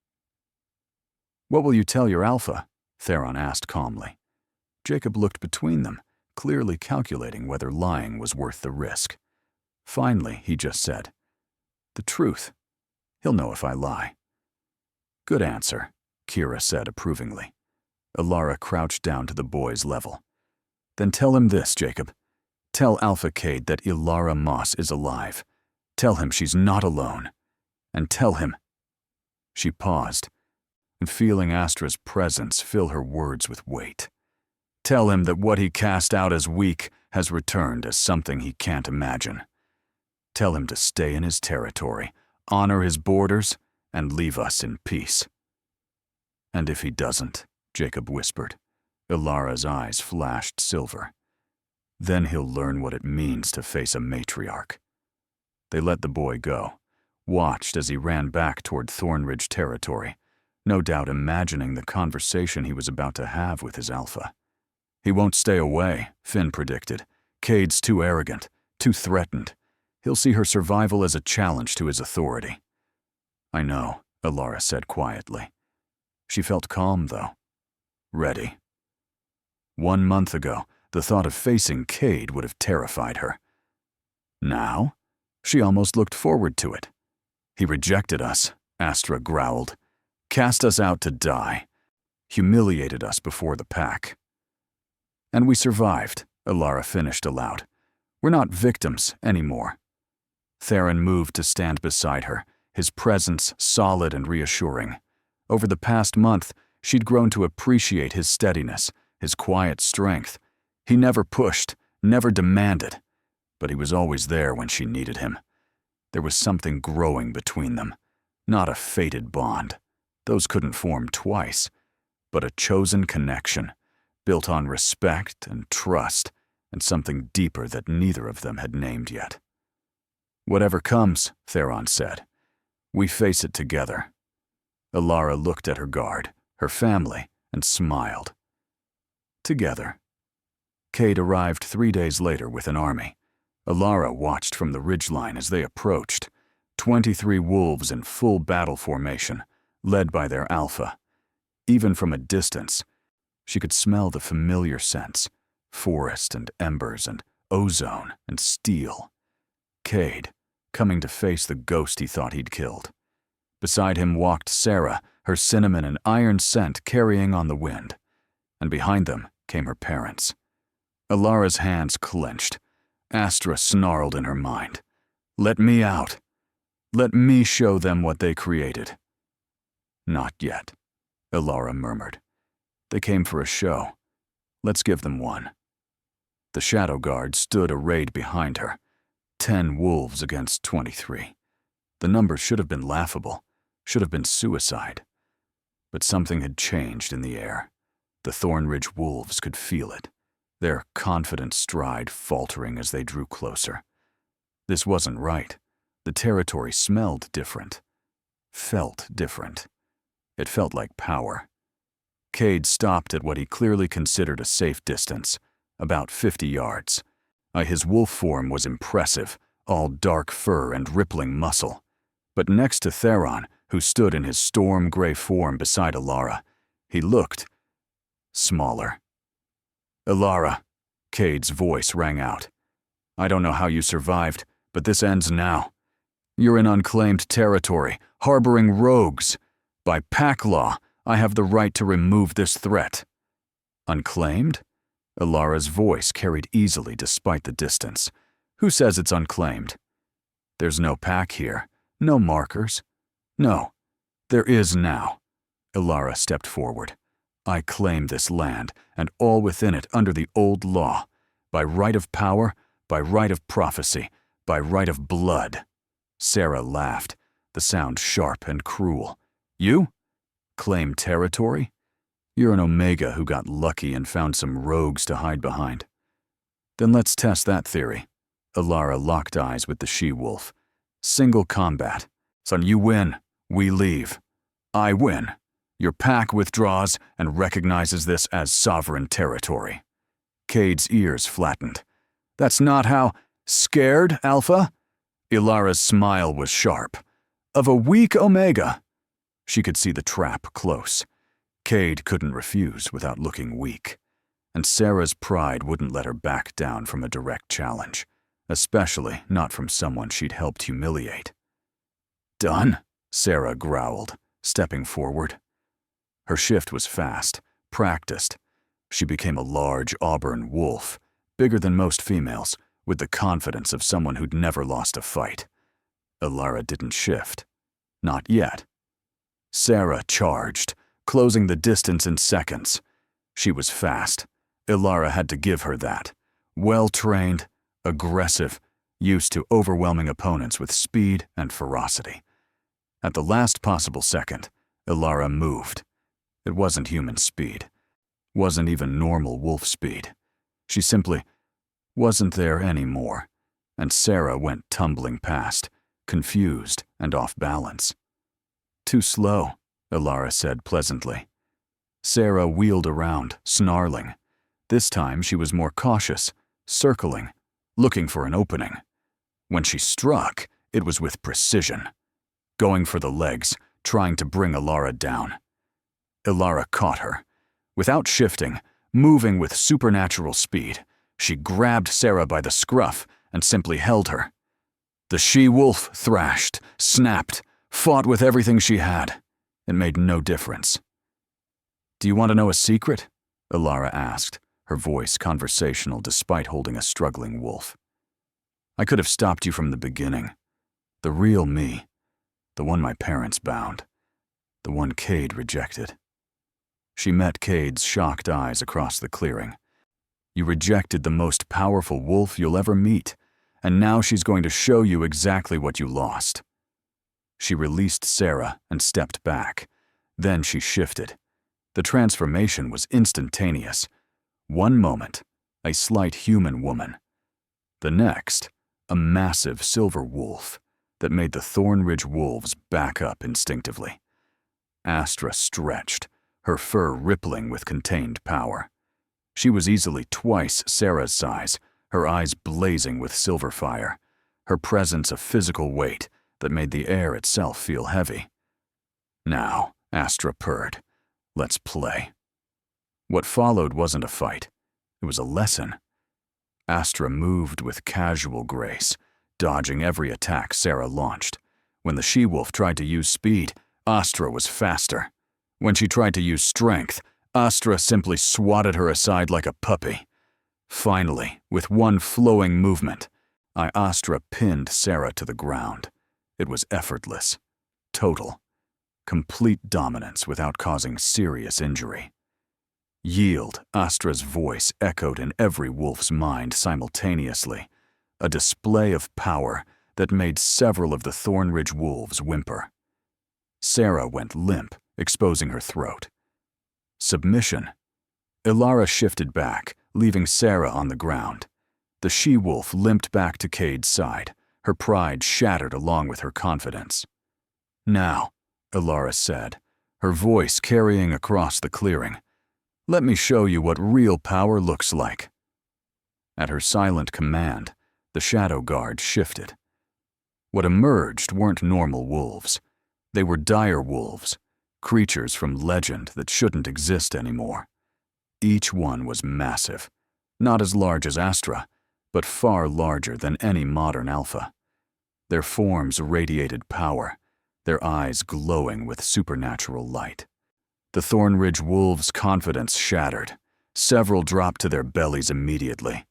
"What will you tell your Alpha?" Theron asked calmly. Jacob looked between them, clearly calculating whether lying was worth the risk. Finally, he just said, "The truth. He'll know if I lie." "Good answer," Kira said approvingly. Alara crouched down to the boy's level. "Then tell him this, Jacob. Tell Alpha Cade that Ilara Moss is alive. Tell him she's not alone. And tell him—" She paused, and feeling Astra's presence fill her words with weight. "Tell him that what he cast out as weak has returned as something he can't imagine. Tell him to stay in his territory, honor his borders, and leave us in peace." "And if he doesn't," Jacob whispered. Ilara's eyes flashed silver. "Then he'll learn what it means to face a matriarch." They let the boy go, watched as he ran back toward Thornridge territory, no doubt imagining the conversation he was about to have with his Alpha. "He won't stay away," Finn predicted. "Cade's too arrogant, too threatened. He'll see her survival as a challenge to his authority." "I know," Alara said quietly. She felt calm, though. Ready. 1 month ago, the thought of facing Cade would have terrified her. Now, she almost looked forward to it. "He rejected us," Astra growled. "Cast us out to die. Humiliated us before the pack." "And we survived," Alara finished aloud. "We're not victims anymore." Theron moved to stand beside her, his presence solid and reassuring. Over the past month, she'd grown to appreciate his steadiness, his quiet strength. He never pushed, never demanded, but he was always there when she needed him. There was something growing between them, not a fated bond. Those couldn't form twice, but a chosen connection, built on respect and trust, and something deeper that neither of them had named yet. "Whatever comes," Theron said, "we face it together." Alara looked at her guard, her family, and smiled. Together. Cade arrived 3 days later with an army. Alara watched from the ridgeline as they approached, 23 wolves in full battle formation, led by their Alpha. Even from a distance, she could smell the familiar scents, forest and embers and ozone and steel. Cade, coming to face the ghost he thought he'd killed. Beside him walked Sarah, her cinnamon and iron scent carrying on the wind. And behind them came her parents. Alara's hands clenched. Astra snarled in her mind. "Let me out. Let me show them what they created." "Not yet," Alara murmured. "They came for a show. Let's give them one." The Shadow Guard stood arrayed behind her. 10 wolves against 23. The number should have been laughable, should have been suicide. But something had changed in the air. The Thornridge wolves could feel it, their confident stride faltering as they drew closer. This wasn't right. The territory smelled different, felt different. It felt like power. Cade stopped at what he clearly considered a safe distance, about 50 yards. His wolf form was impressive, all dark fur and rippling muscle. But next to Theron, who stood in his storm gray form beside Alara, he looked smaller. "Alara," Cade's voice rang out. "I don't know how you survived, but this ends now. You're in unclaimed territory, harboring rogues. By pack law, I have the right to remove this threat." "Unclaimed?" Alara's voice carried easily despite the distance. "Who says it's unclaimed? There's no pack here, no markers. No, there is now." Alara stepped forward. "I claim this land, and all within it under the old law, by right of power, by right of prophecy, by right of blood." Sarah laughed, the sound sharp and cruel. "You? Claim territory? You're an Omega who got lucky and found some rogues to hide behind. Then let's test that theory." Alara locked eyes with the she-wolf. "Single combat. Son, you win. We leave. I win. Your pack withdraws and recognizes this as sovereign territory." Cade's ears flattened. "That's not how— Scared, Alpha?" Ilara's smile was sharp. "Of a weak Omega?" She could see the trap close. Cade couldn't refuse without looking weak. And Sarah's pride wouldn't let her back down from a direct challenge, especially not from someone she'd helped humiliate. "Done?" Sarah growled, stepping forward. Her shift was fast, practiced. She became a large auburn wolf, bigger than most females, with the confidence of someone who'd never lost a fight. Alara didn't shift. Not yet. Sarah charged, closing the distance in seconds. She was fast. Alara had to give her that. Well-trained, aggressive, used to overwhelming opponents with speed and ferocity. At the last possible second, Alara moved. It wasn't human speed. Wasn't even normal wolf speed. She simply wasn't there anymore, and Sarah went tumbling past, confused and off balance. "Too slow," Alara said pleasantly. Sarah wheeled around, snarling. This time she was more cautious, circling, looking for an opening. When she struck, it was with precision, going for the legs, trying to bring Alara down. Alara caught her. Without shifting, moving with supernatural speed, she grabbed Sarah by the scruff and simply held her. The she-wolf thrashed, snapped, fought with everything she had. It made no difference. "Do you want to know a secret?" Alara asked, her voice conversational despite holding a struggling wolf. "I could have stopped you from the beginning. The real me. The one my parents bound. The one Cade rejected." She met Cade's shocked eyes across the clearing. "You rejected the most powerful wolf you'll ever meet, and now she's going to show you exactly what you lost." She released Sarah and stepped back. Then she shifted. The transformation was instantaneous. One moment, a slight human woman. The next, a massive silver wolf that made the Thornridge wolves back up instinctively. Astra stretched, her fur rippling with contained power. She was easily twice Sarah's size, her eyes blazing with silver fire, her presence a physical weight that made the air itself feel heavy. "Now," Astra purred, "let's play." What followed wasn't a fight. It was a lesson. Astra moved with casual grace, dodging every attack Sarah launched. When the she-wolf tried to use speed, Astra was faster. When she tried to use strength, Astra simply swatted her aside like a puppy. Finally, with one flowing movement, Astra pinned Sarah to the ground. It was effortless, total, complete dominance without causing serious injury. Yield, Astra's voice echoed in every wolf's mind simultaneously, a display of power that made several of the Thornridge wolves whimper. Sarah went limp, exposing her throat. Submission. Alara shifted back, leaving Sarah on the ground. The she-wolf limped back to Cade's side, her pride shattered along with her confidence. "Now," Alara said, her voice carrying across the clearing, "let me show you what real power looks like." At her silent command, the Shadow Guard shifted. What emerged weren't normal wolves. They were dire wolves, creatures from legend that shouldn't exist anymore. Each one was massive, not as large as Astra, but far larger than any modern alpha. Their forms radiated power, their eyes glowing with supernatural light. The Thornridge wolves' confidence shattered. Several dropped to their bellies immediately.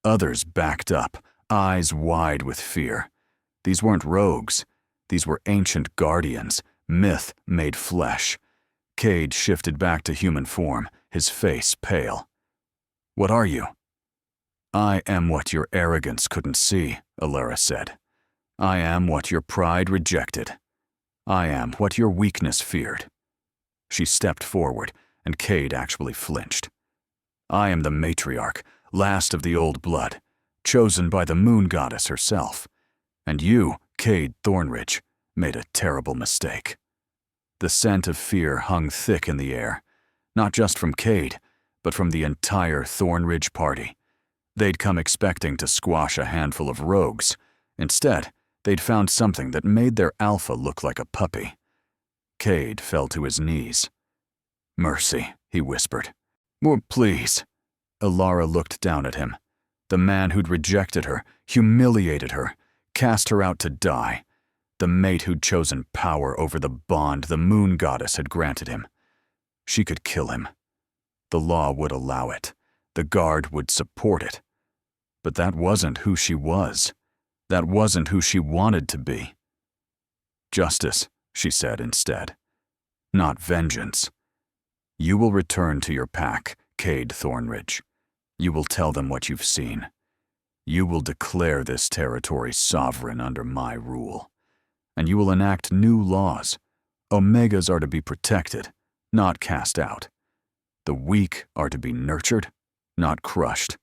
Others backed up, eyes wide with fear. These weren't rogues. These were ancient guardians, myth made flesh. Cade shifted back to human form, his face pale. "What are you?" "I am what your arrogance couldn't see," Alara said. "I am what your pride rejected. I am what your weakness feared." She stepped forward, and Cade actually flinched. "I am the matriarch, last of the old blood, chosen by the moon goddess herself. And you, Cade Thornridge, made a terrible mistake." The scent of fear hung thick in the air, not just from Cade, but from the entire Thornridge party. They'd come expecting to squash a handful of rogues. Instead, they'd found something that made their alpha look like a puppy. Cade fell to his knees. "Mercy," he whispered. "More, please." Alara looked down at him. The man who'd rejected her, humiliated her, cast her out to die. The mate who'd chosen power over the bond the moon goddess had granted him. She could kill him. The law would allow it. The guard would support it. But that wasn't who she was. That wasn't who she wanted to be. "Justice," she said instead. "Not vengeance. You will return to your pack, Cade Thornridge. You will tell them what you've seen. You will declare this territory sovereign under my rule. And you will enact new laws. Omegas are to be protected, not cast out. The weak are to be nurtured, not crushed.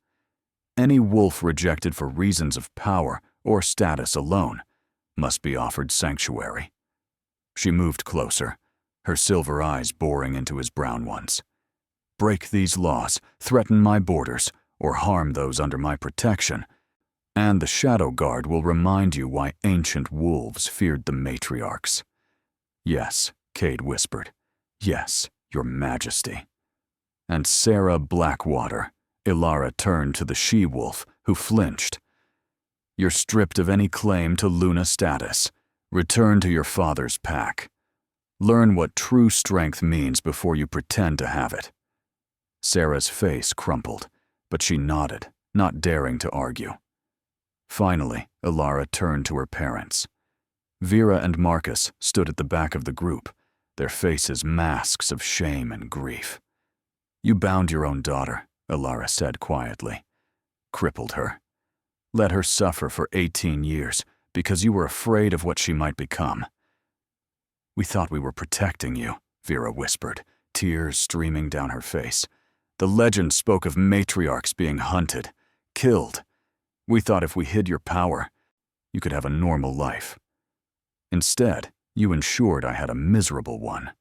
Any wolf rejected for reasons of power or status alone must be offered sanctuary." She moved closer, her silver eyes boring into his brown ones. "Break these laws, threaten my borders, or harm those under my protection, and the Shadow Guard will remind you why ancient wolves feared the matriarchs." "Yes," Cade whispered. "Yes, your majesty." "And Sarah Blackwater," Alara turned to the she-wolf, who flinched. "You're stripped of any claim to Luna status. Return to your father's pack. Learn what true strength means before you pretend to have it." Sarah's face crumpled, but she nodded, not daring to argue. Finally, Alara turned to her parents. Vera and Marcus stood at the back of the group, their faces masks of shame and grief. "You bound your own daughter," Alara said quietly. "Crippled her. Let her suffer for 18 years because you were afraid of what she might become." "We thought we were protecting you," Vera whispered, tears streaming down her face. "The legend spoke of matriarchs being hunted, killed. We thought if we hid your power, you could have a normal life. Instead, you ensured I had a miserable one."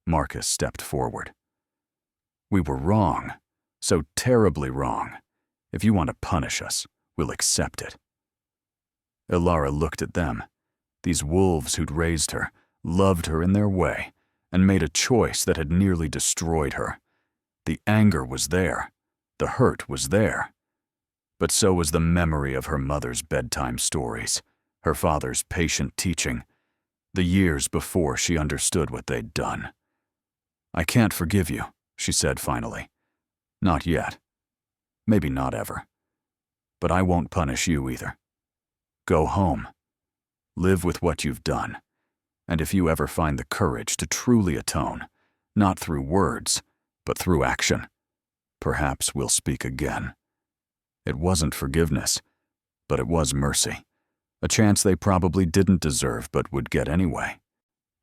Marcus stepped forward. "We were wrong, so terribly wrong. If you want to punish us, we'll accept it." Alara looked at them, these wolves who'd raised her, loved her in their way, and made a choice that had nearly destroyed her. The anger was there. The hurt was there. But so was the memory of her mother's bedtime stories, her father's patient teaching, the years before she understood what they'd done. "I can't forgive you," she said finally. "Not yet. Maybe not ever. But I won't punish you either. Go home. Live with what you've done. And if you ever find the courage to truly atone, not through words, but through action, perhaps we'll speak again." It wasn't forgiveness, but it was mercy. A chance they probably didn't deserve but would get anyway.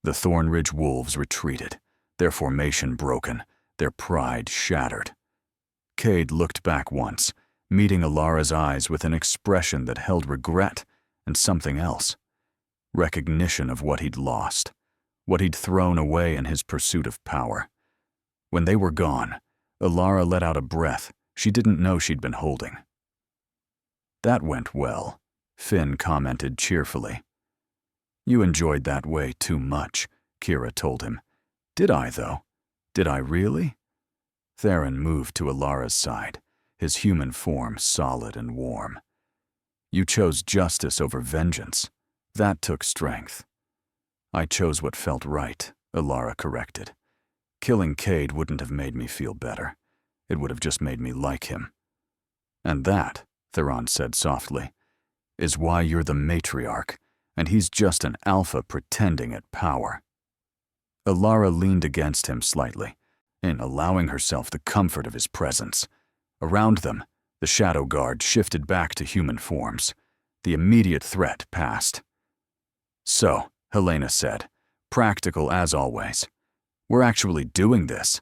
The Thornridge wolves retreated, their formation broken, their pride shattered. Cade looked back once, meeting Alara's eyes with an expression that held regret and something else. Recognition of what he'd lost, what he'd thrown away in his pursuit of power. When they were gone, Alara let out a breath she didn't know she'd been holding. That went well, Finn commented cheerfully. You enjoyed that way too much, Kira told him. Did I, though? Did I really? Theron moved to Alara's side, his human form solid and warm. You chose justice over vengeance. That took strength. I chose what felt right, Alara corrected. Killing Cade wouldn't have made me feel better. It would have just made me like him. And that, Theron said softly, is why you're the matriarch, and he's just an alpha pretending at power. Alara leaned against him slightly, in allowing herself the comfort of his presence. Around them, the Shadow Guard shifted back to human forms. The immediate threat passed. So, Helena said, practical as always. We're actually doing this,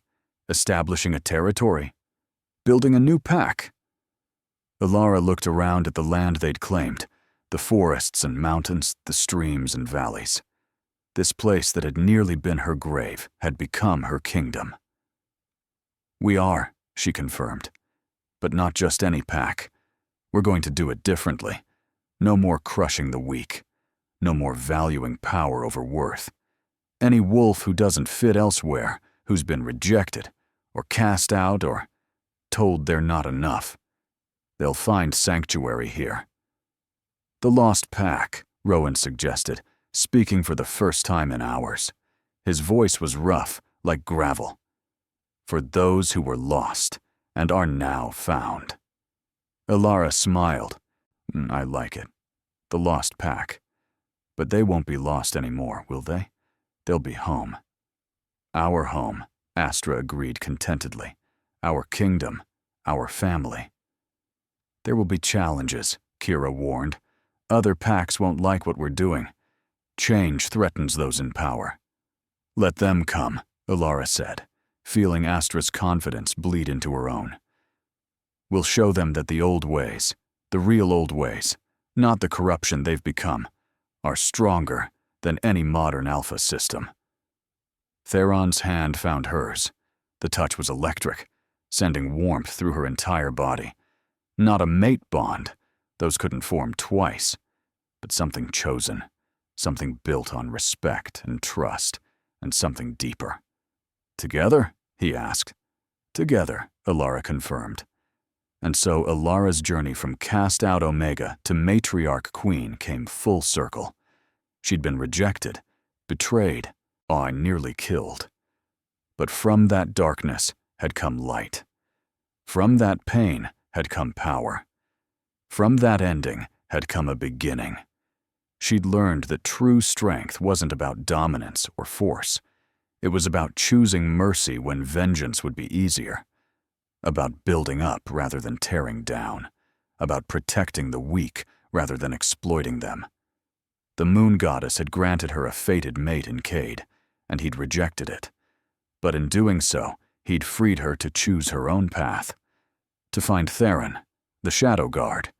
establishing a territory, building a new pack. Alara looked around at the land they'd claimed, the forests and mountains, the streams and valleys. This place that had nearly been her grave had become her kingdom. We are, she confirmed, but not just any pack. We're going to do it differently. No more crushing the weak. No more valuing power over worth. Any wolf who doesn't fit elsewhere, who's been rejected, or cast out, or told they're not enough, they'll find sanctuary here. The Lost Pack, Rowan suggested, speaking for the first time in hours. His voice was rough, like gravel. For those who were lost, and are now found. Alara smiled. I like it. The Lost Pack. But they won't be lost anymore, will they? They'll be home. Our home, Astra agreed contentedly. Our kingdom, our family. There will be challenges, Kira warned. Other packs won't like what we're doing. Change threatens those in power. Let them come, Alara said, feeling Astra's confidence bleed into her own. We'll show them that the old ways, the real old ways, not the corruption they've become, are stronger than any modern alpha system. Theron's hand found hers. The touch was electric, sending warmth through her entire body. Not a mate bond, those couldn't form twice, but something chosen, something built on respect and trust, and something deeper. Together? He asked. Together, Alara confirmed. And so Alara's journey from cast-out Omega to matriarch queen came full circle. She'd been rejected, betrayed, nearly killed. But from that darkness had come light. From that pain had come power. From that ending had come a beginning. She'd learned that true strength wasn't about dominance or force. It was about choosing mercy when vengeance would be easier. About building up rather than tearing down. About protecting the weak rather than exploiting them. The moon goddess had granted her a fated mate in Cade, and he'd rejected it. But in doing so, he'd freed her to choose her own path. To find Theron, the Shadow Guard,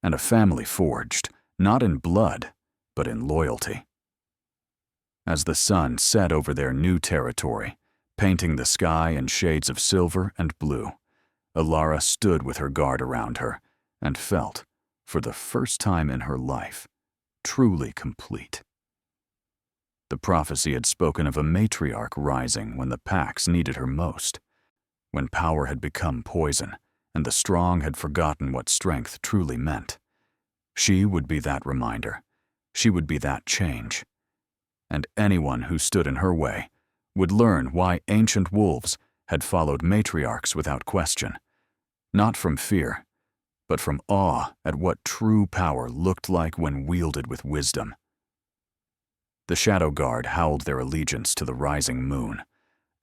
and a family forged, not in blood, but in loyalty. As the sun set over their new territory, painting the sky in shades of silver and blue, Alara stood with her guard around her and felt, for the first time in her life, truly complete. The prophecy had spoken of a matriarch rising when the packs needed her most, when power had become poison and the strong had forgotten what strength truly meant. She would be that reminder. She would be that change. And anyone who stood in her way would learn why ancient wolves had followed matriarchs without question, not from fear, but from awe at what true power looked like when wielded with wisdom. The Shadow Guard howled their allegiance to the rising moon.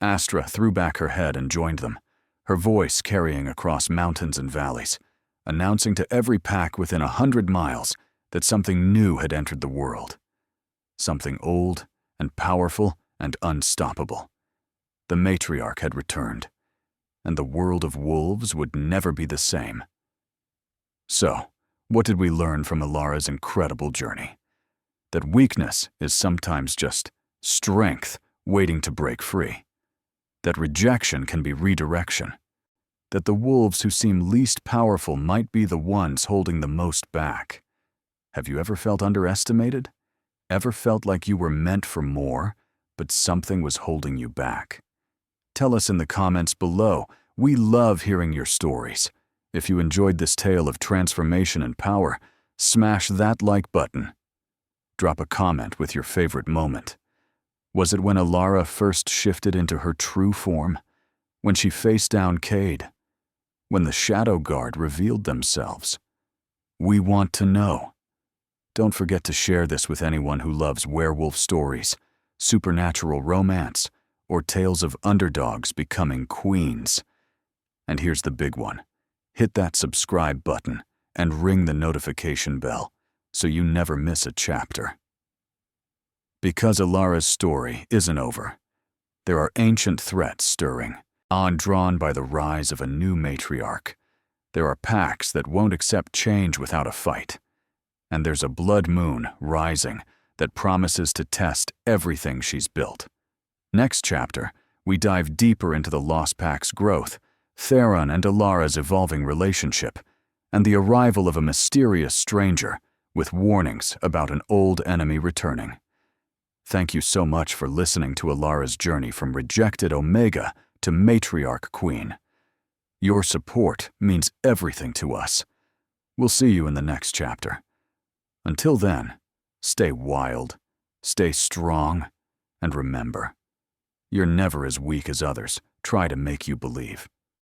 Astra threw back her head and joined them, her voice carrying across mountains and valleys, announcing to every pack within 100 miles that something new had entered the world. Something old and powerful and unstoppable. The matriarch had returned, and the world of wolves would never be the same. So, what did we learn from Alara's incredible journey? That weakness is sometimes just strength waiting to break free. That rejection can be redirection. that the wolves who seem least powerful might be the ones holding the most back. Have you ever felt underestimated? Ever felt like you were meant for more, but something was holding you back? Tell us in the comments below. We love hearing your stories. If you enjoyed this tale of transformation and power, smash that like button. Drop a comment with your favorite moment. Was it when Alara first shifted into her true form? When she faced down Cade? When the Shadow Guard revealed themselves? We want to know. Don't forget to share this with anyone who loves werewolf stories, supernatural romance, or tales of underdogs becoming queens. And here's the big one. Hit that subscribe button and ring the notification bell so you never miss a chapter. Because Alara's story isn't over, there are ancient threats stirring, on drawn by the rise of a new matriarch. There are packs that won't accept change without a fight. And there's a blood moon rising that promises to test everything she's built. Next chapter, we dive deeper into the Lost Pack's growth, Theron and Alara's evolving relationship, and the arrival of a mysterious stranger with warnings about an old enemy returning. Thank you so much for listening to Alara's journey from rejected Omega to matriarch queen. Your support means everything to us. We'll see you in the next chapter. Until then, stay wild, stay strong, and remember, you're never as weak as others try to make you believe.